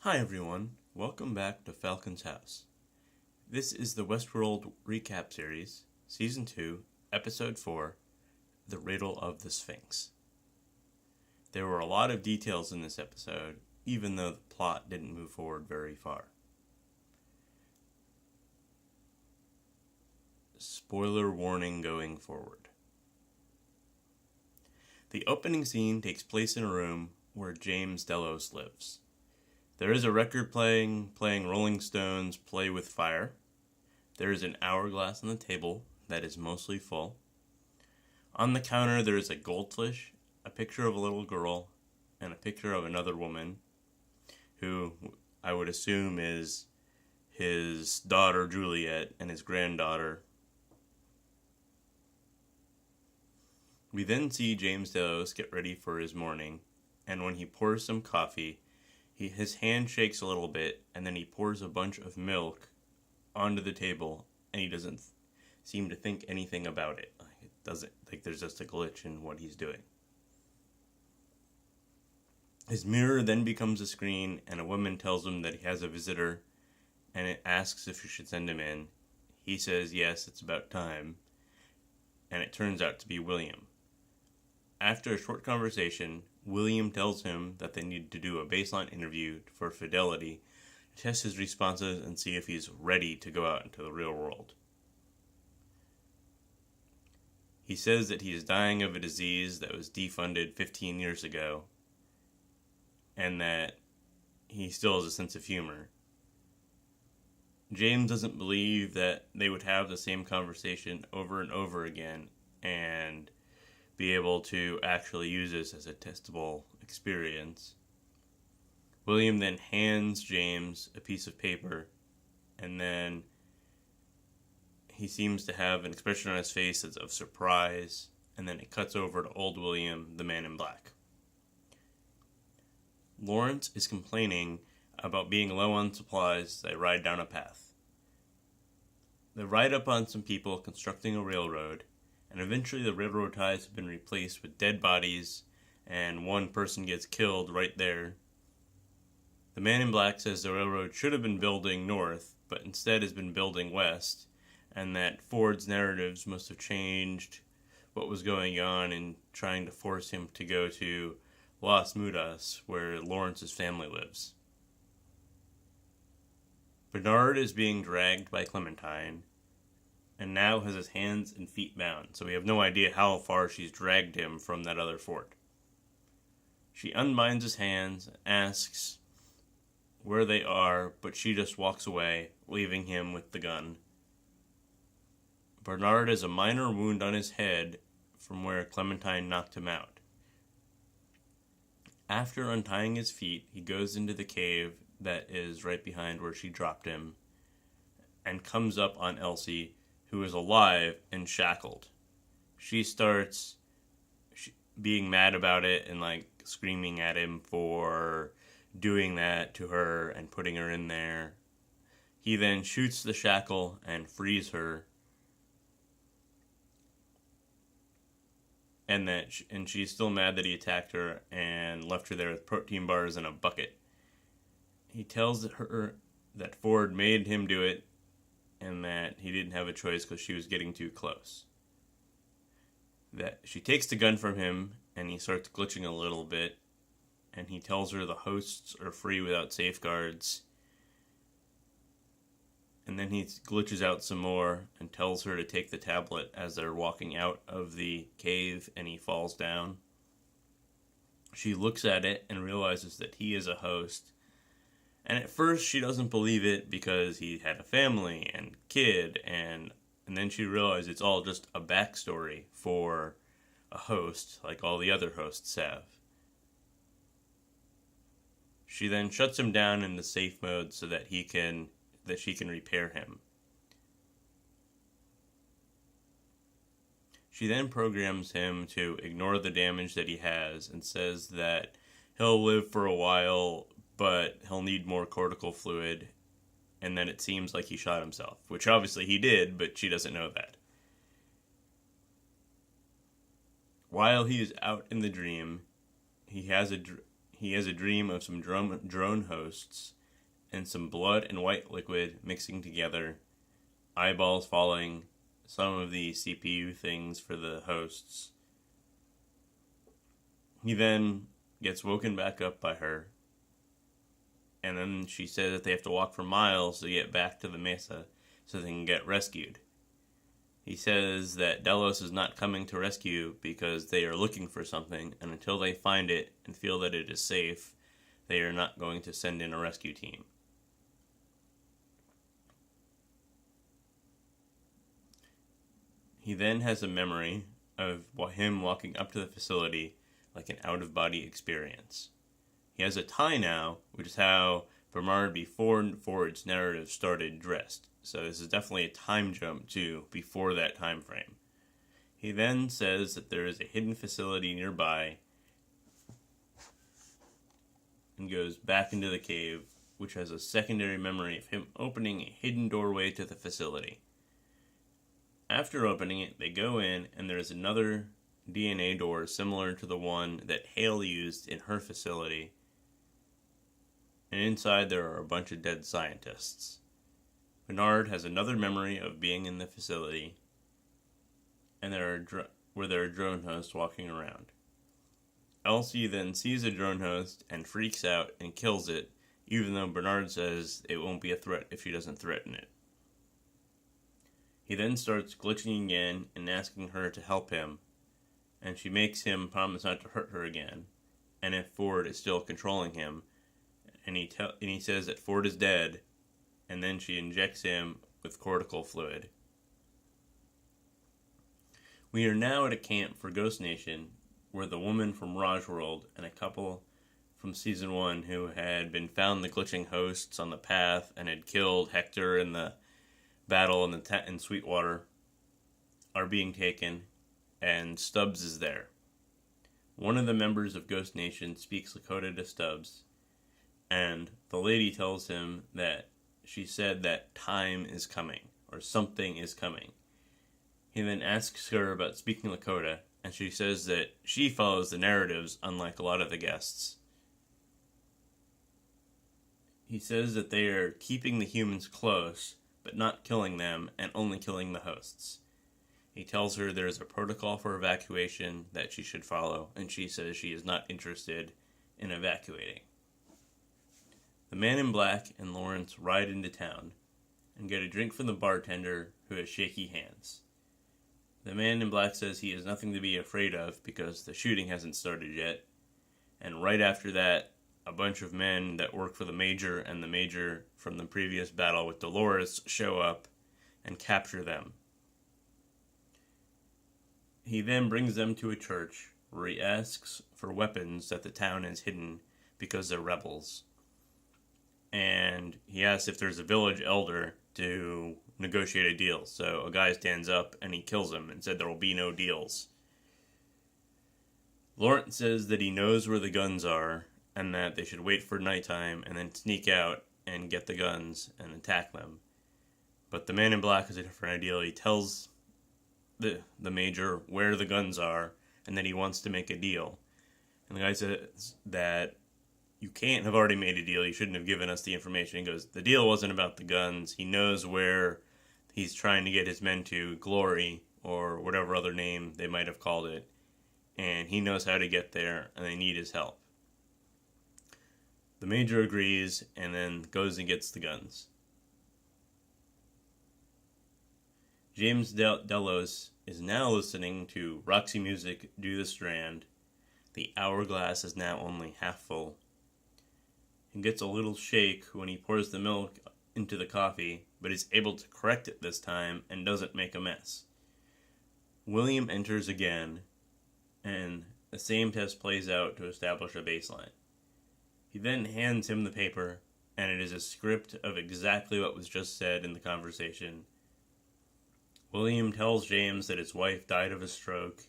Hi everyone, welcome back to Falcon's House. This is the Westworld recap series, Season 2, Episode 4, The Riddle of the Sphinx. There were a lot of details in this episode, even though the plot didn't move forward very far. Spoiler warning going forward. The opening scene takes place in a room where James Delos lives. There is a record playing Rolling Stones' Play with Fire. There is an hourglass on the table that is mostly full. On the counter there is a goldfish, a picture of a little girl, and a picture of another woman, who I would assume is his daughter Juliet and his granddaughter. We then see James Delos get ready for his morning, and when he pours some coffee, his hand shakes a little bit, and then he pours a bunch of milk onto the table, and he doesn't seem to think anything about it. There's just a glitch in what he's doing. His mirror then becomes a screen, and a woman tells him that he has a visitor, and it asks if he should send him in. He says, yes, it's about time, and it turns out to be William. After a short conversation, William tells him that they need to do a baseline interview for fidelity, test his responses, and see if he's ready to go out into the real world. He says that he is dying of a disease that was defunded 15 years ago, and that he still has a sense of humor. James doesn't believe that they would have the same conversation over and over again, and be able to actually use this as a testable experience. William then hands James a piece of paper, and then he seems to have an expression on his face that's of surprise, and then it cuts over to old William, the man in black. Lawrence is complaining about being low on supplies as they ride down a path. They ride up on some people constructing a railroad, and eventually the railroad ties have been replaced with dead bodies, and one person gets killed right there. The man in black says the railroad should have been building north, but instead has been building west, and that Ford's narratives must have changed what was going on in trying to force him to go to Las Mudas, where Lawrence's family lives. Bernard is being dragged by Clementine, and now has his hands and feet bound, so we have no idea how far she's dragged him from that other fort. She unbinds his hands, asks where they are, but she just walks away, leaving him with the gun. Bernard has a minor wound on his head from where Clementine knocked him out. After untying his feet, he goes into the cave that is right behind where she dropped him, and comes up on Elsie, who is alive and shackled. She starts being mad about it and screaming at him for doing that to her and putting her in there. He then shoots the shackle and frees her. And she's still mad that he attacked her and left her there with protein bars and a bucket. He tells her that Ford made him do it, and that he didn't have a choice because she was getting too close. That she takes the gun from him, and he starts glitching a little bit, and he tells her the hosts are free without safeguards. And then he glitches out some more and tells her to take the tablet as they're walking out of the cave, and he falls down. She looks at it and realizes that he is a host. And at first she doesn't believe it because he had a family and kid, and then she realizes it's all just a backstory for a host, like all the other hosts have. She then shuts him down in the safe mode so that she can repair him. She then programs him to ignore the damage that he has and says that he'll live for a while, but he'll need more cortical fluid, and then it seems like he shot himself, which obviously he did, but she doesn't know that. While he is out in the dream, he he has a dream of some drone hosts and some blood and white liquid mixing together, eyeballs falling, some of the CPU things for the hosts. He then gets woken back up by her, and then she says that they have to walk for miles to get back to the mesa so they can get rescued. He says that Delos is not coming to rescue because they are looking for something, and until they find it and feel that it is safe, they are not going to send in a rescue team. He then has a memory of him walking up to the facility like an out-of-body experience. He has a tie now, which is how Bernard before Ford's narrative started dressed. So this is definitely a time jump to before that time frame. He then says that there is a hidden facility nearby and goes back into the cave, which has a secondary memory of him opening a hidden doorway to the facility. After opening it, they go in, and there is another DNA door similar to the one that Hale used in her facility. And inside there are a bunch of dead scientists. Bernard has another memory of being in the facility, and there are drone hosts walking around. Elsie then sees a drone host and freaks out and kills it, even though Bernard says it won't be a threat if she doesn't threaten it. He then starts glitching again and asking her to help him, and she makes him promise not to hurt her again, and if Ford is still controlling him, and he says that Ford is dead, and then she injects him with cortical fluid. We are now at a camp for Ghost Nation, where the woman from Westworld and a couple from Season 1 who had been found the glitching hosts on the path and had killed Hector in the battle in Sweetwater are being taken, and Stubbs is there. One of the members of Ghost Nation speaks Lakota to Stubbs, and the lady tells him that she said that time is coming, or something is coming. He then asks her about speaking Lakota, and she says that she follows the narratives unlike a lot of the guests. He says that they are keeping the humans close, but not killing them, and only killing the hosts. He tells her there is a protocol for evacuation that she should follow, and she says she is not interested in evacuating. The man in black and Lawrence ride into town and get a drink from the bartender, who has shaky hands. The man in black says he has nothing to be afraid of because the shooting hasn't started yet, and right after that, a bunch of men that work for the Major and the Major from the previous battle with Dolores show up and capture them. He then brings them to a church where he asks for weapons that the town has hidden because they're rebels. And he asks if there's a village elder to negotiate a deal. So a guy stands up and he kills him and said there will be no deals. Lawrence says that he knows where the guns are and that they should wait for nighttime and then sneak out and get the guns and attack them. But the man in black has a different idea. He tells the Major where the guns are and that he wants to make a deal. And the guy says that you can't have already made a deal. You shouldn't have given us the information. He goes, the deal wasn't about the guns. He knows where he's trying to get his men to, Glory, or whatever other name they might have called it. And he knows how to get there, and they need his help. The Major agrees, and then goes and gets the guns. James Delos is now listening to Roxy Music do the Strand. The hourglass is now only half full. He gets a little shake when he pours the milk into the coffee, but is able to correct it this time and doesn't make a mess. William enters again, and the same test plays out to establish a baseline. He then hands him the paper, and it is a script of exactly what was just said in the conversation. William tells James that his wife died of a stroke,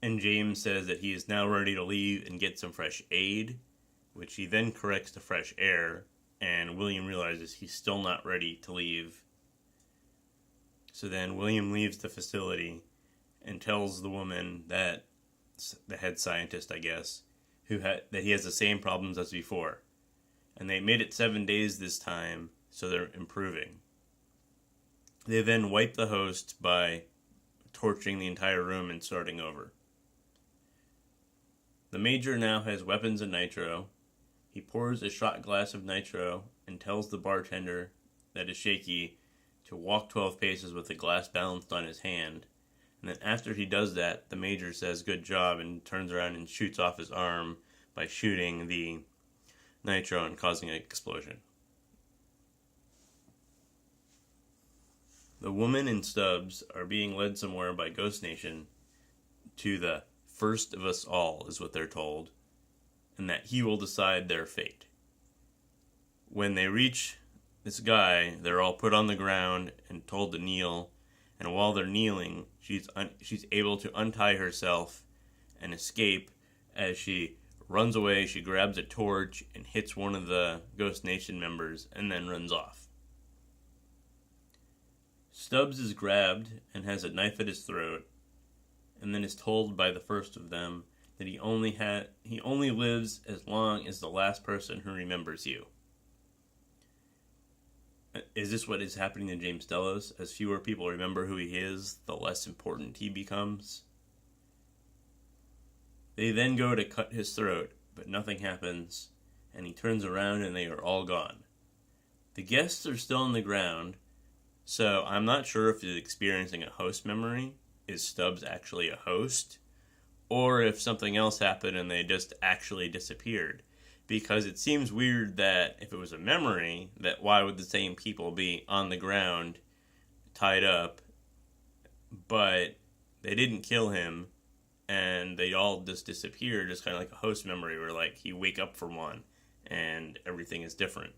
and James says that he is now ready to leave and get some fresh aid, which he then corrects to fresh air, and William realizes he's still not ready to leave. So then William leaves the facility and tells the woman that, the head scientist, I guess, that he has the same problems as before. And they made it 7 days this time, so they're improving. They then wipe the host by torching the entire room and starting over. The Major now has weapons and nitro. He pours a shot glass of nitro and tells the bartender that is shaky to walk 12 paces with the glass balanced on his hand. And then after he does that, the Major says good job and turns around and shoots off his arm by shooting the nitro and causing an explosion. The woman and Stubbs are being led somewhere by Ghost Nation to the first of us all, is what they're told, and that he will decide their fate. When they reach this guy, they're all put on the ground and told to kneel, and while they're kneeling, she's able to untie herself and escape. As she runs away, she grabs a torch and hits one of the Ghost Nation members and then runs off. Stubbs is grabbed and has a knife at his throat, and then is told by the first of them that he only lives as long as the last person who remembers you. Is this what is happening to James Delos? As fewer people remember who he is, the less important he becomes. They then go to cut his throat, but nothing happens, and he turns around and they are all gone. The guests are still on the ground, so I'm not sure if he's experiencing a host memory. Is Stubbs actually a host? Or if something else happened and they just actually disappeared. Because it seems weird that if it was a memory, that why would the same people be on the ground, tied up, but they didn't kill him, and they all just disappeared, just kind of like a host memory where like you wake up from one, and everything is different.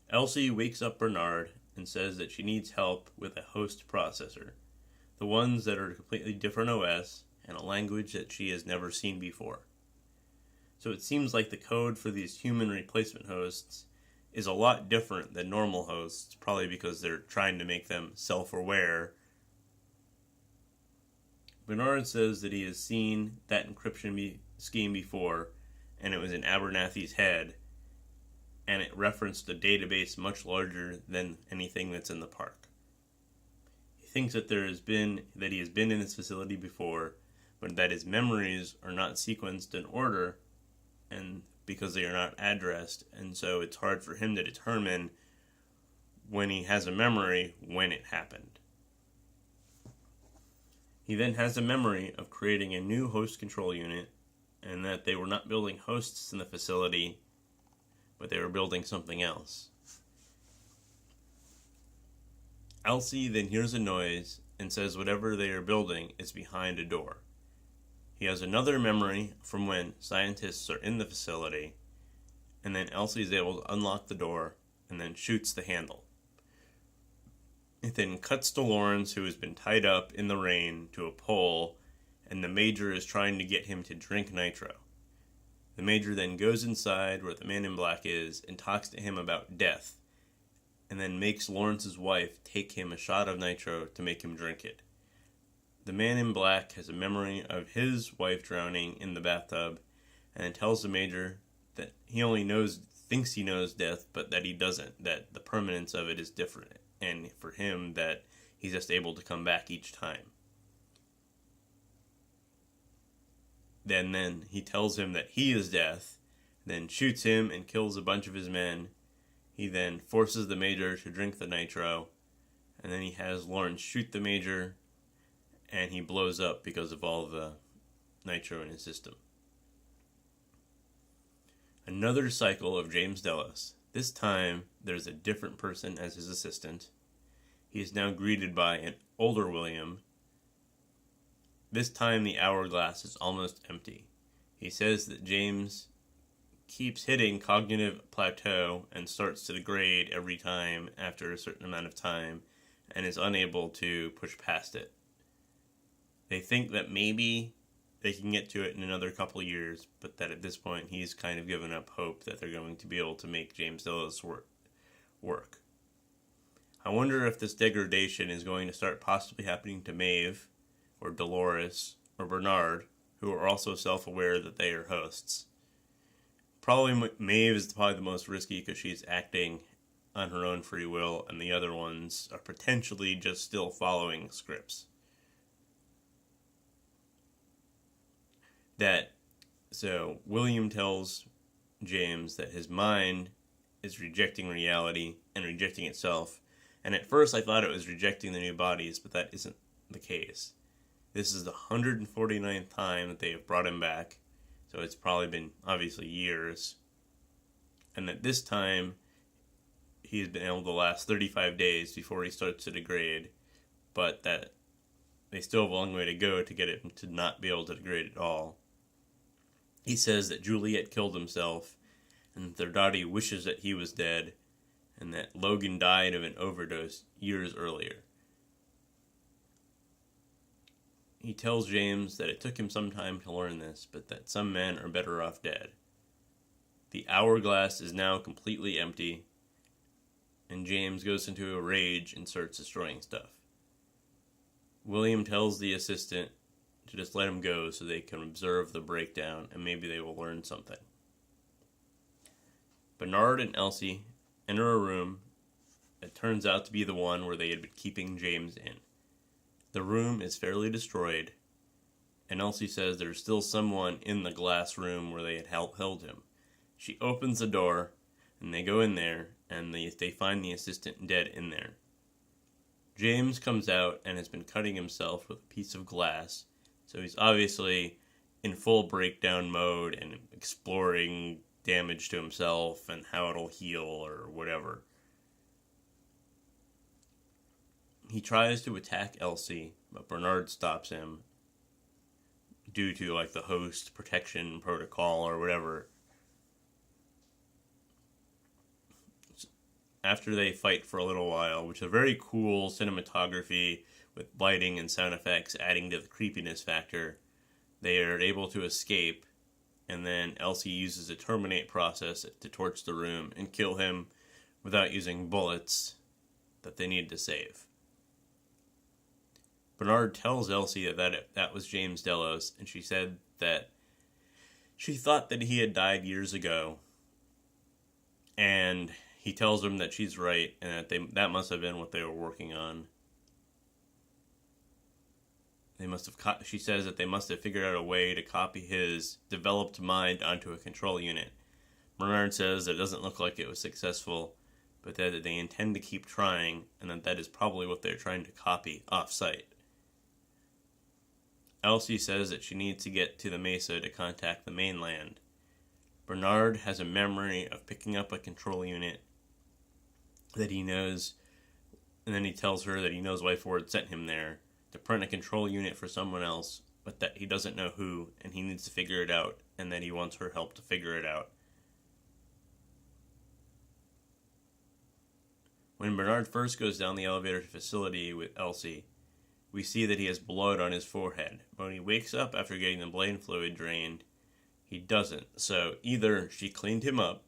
Elsie wakes up Bernard and says that she needs help with a host processor, the ones that are a completely different OS and a language that she has never seen before. So it seems like the code for these human replacement hosts is a lot different than normal hosts, probably because they're trying to make them self-aware. Bernard says that he has seen that encryption scheme before, and it was in Abernathy's head, and it referenced a database much larger than anything that's in the park. He thinks that he has been in this facility before, but that his memories are not sequenced in order, and because they are not addressed, and so it's hard for him to determine when he has a memory when it happened. He then has a memory of creating a new host control unit, and that they were not building hosts in the facility, but they were building something else. Elsie then hears a noise and says whatever they are building is behind a door. He has another memory from when scientists are in the facility, and then Elsie is able to unlock the door and then shoots the handle. It then cuts to Lawrence, who has been tied up in the rain to a pole, and the Major is trying to get him to drink nitro. The Major then goes inside where the Man in Black is and talks to him about death, and then makes Lawrence's wife take him a shot of nitro to make him drink it. The Man in Black has a memory of his wife drowning in the bathtub, and then tells the Major that he only thinks he knows death, but that he doesn't, that the permanence of it is different, and for him that he's just able to come back each time. Then he tells him that he is death, then shoots him and kills a bunch of his men. He then forces the Major to drink the nitro, and then he has Lawrence shoot the Major, and he blows up because of all the nitro in his system. Another cycle of James Delos. This time, there's a different person as his assistant. He is now greeted by an older William. This time, the hourglass is almost empty. He says that James keeps hitting cognitive plateau and starts to degrade every time after a certain amount of time and is unable to push past it. They think that maybe they can get to it in another couple years, but that at this point he's kind of given up hope that they're going to be able to make James Delos work. I wonder if this degradation is going to start possibly happening to Maeve, or Dolores, or Bernard, who are also self-aware that they are hosts. Probably Maeve is probably the most risky because she's acting on her own free will, and the other ones are potentially just still following scripts. So William tells James that his mind is rejecting reality and rejecting itself, and at first I thought it was rejecting the new bodies, but that isn't the case. This is the 149th time that they have brought him back, so it's probably been, obviously, years. And at this time, he's been able to last 35 days before he starts to degrade, but that they still have a long way to go to get him to not be able to degrade at all. He says that Juliet killed himself, and that their daddy wishes that he was dead, and that Logan died of an overdose years earlier. He tells James that it took him some time to learn this, but that some men are better off dead. The hourglass is now completely empty, and James goes into a rage and starts destroying stuff. William tells the assistant to just let him go so they can observe the breakdown and maybe they will learn something. Bernard and Elsie enter a room that turns out to be the one where they had been keeping James in. The room is fairly destroyed, and Elsie says there's still someone in the glass room where they had held him. She opens the door, and they go in there, and they find the assistant dead in there. James comes out and has been cutting himself with a piece of glass, so he's obviously in full breakdown mode and exploring damage to himself and how it'll heal or whatever. He tries to attack Elsie, but Bernard stops him due to the host protection protocol or whatever. After they fight for a little while, which is a very cool cinematography with lighting and sound effects adding to the creepiness factor, they are able to escape, and then Elsie uses a terminate process to torch the room and kill him without using bullets that they need to save. Bernard tells Elsie that was James Delos, and she said that she thought that he had died years ago, and he tells them that she's right, and that must have been what they were working on. She says that they must have figured out a way to copy his developed mind onto a control unit. Bernard says that it doesn't look like it was successful, but that they intend to keep trying, and that is probably what they're trying to copy off-site. Elsie says that she needs to get to the Mesa to contact the mainland. Bernard has a memory of picking up a control unit that he knows, and then he tells her that he knows why Ford sent him there, to print a control unit for someone else, but that he doesn't know who, and he needs to figure it out, and that he wants her help to figure it out. When Bernard first goes down the elevator facility with Elsie, we see that he has blood on his forehead, but when he wakes up after getting the brain fluid drained, he doesn't. So either she cleaned him up,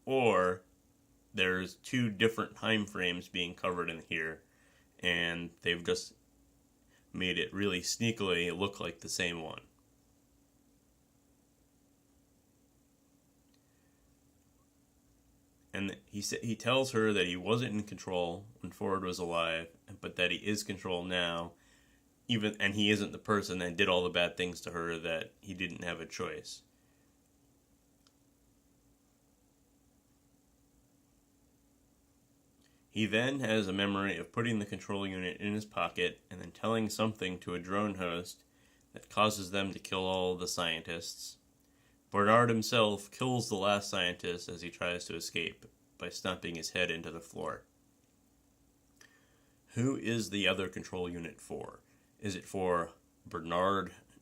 or there's two different time frames being covered in here, and they've just made it really sneakily look like the same one. And he tells her that he wasn't in control when Ford was alive, but that he is control now, and he isn't the person that did all the bad things to her, that he didn't have a choice. He then has a memory of putting the control unit in his pocket and then telling something to a drone host that causes them to kill all of the scientists. Bernard himself kills the last scientist as he tries to escape by stomping his head into the floor. Who is the other control unit for? Is it for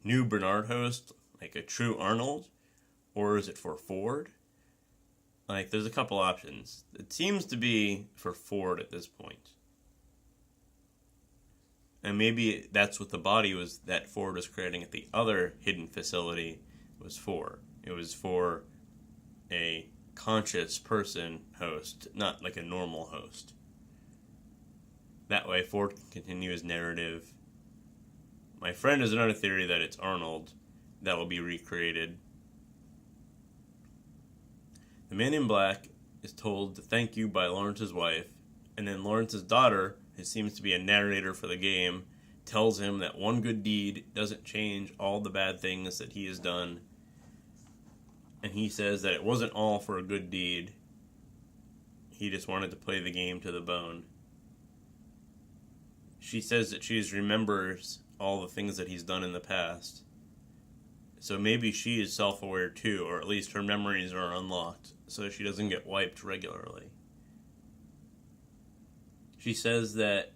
new Bernard host, like a true Arnold? Or is it for Ford? There's a couple options. It seems to be for Ford at this point. And maybe that's what the body was that Ford was creating at the other hidden facility was for. It was for a conscious person host, not like a normal host. That way Ford can continue his narrative. My friend has another theory that it's Arnold, that will be recreated. The man in black is told to thank you by Lawrence's wife, and then Lawrence's daughter, who seems to be a narrator for the game, tells him that one good deed doesn't change all the bad things that he has done. And he says that it wasn't all for a good deed. He just wanted to play the game to the bone. She says that she remembers all the things that he's done in the past. So maybe she is self-aware too, or at least her memories are unlocked, so she doesn't get wiped regularly. She says that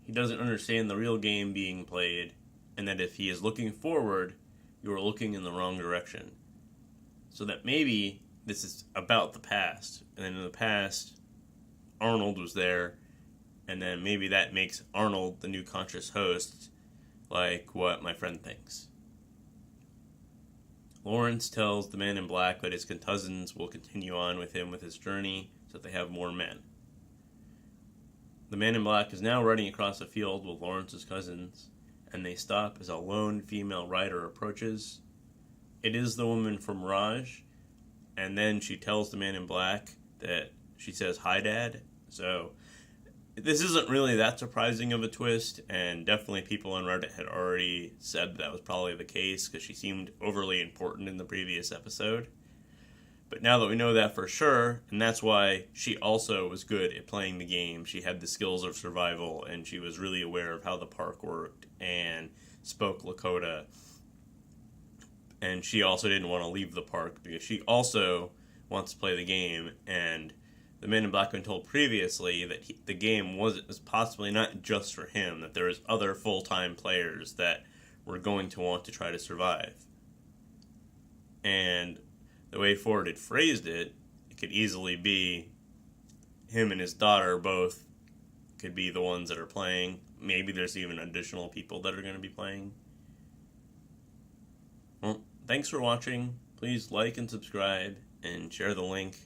he doesn't understand the real game being played, and that if he is looking forward, you are looking in the wrong direction. So that maybe this is about the past, and then in the past, Arnold was there, and then maybe that makes Arnold the new conscious host, like what my friend thinks. Lawrence tells the man in black that his cousins will continue on with him with his journey so that they have more men. The man in black is now riding across a field with Lawrence's cousins, and they stop as a lone female rider approaches. It is the woman from Mirage, and then she tells the man in black that she says, "Hi, Dad." So this isn't really that surprising of a twist, and definitely people on Reddit had already said that was probably the case because she seemed overly important in the previous episode. But now that we know that for sure, and that's why she also was good at playing the game, she had the skills of survival, and she was really aware of how the park worked, and spoke Lakota. And she also didn't want to leave the park because she also wants to play the game, and the man in black had been told previously that the game was possibly not just for him, that there was other full-time players that were going to want to try to survive. And the way Ford had phrased it, it could easily be him and his daughter both could be the ones that are playing. Maybe there's even additional people that are going to be playing. Well, thanks for watching. Please like and subscribe and share the link.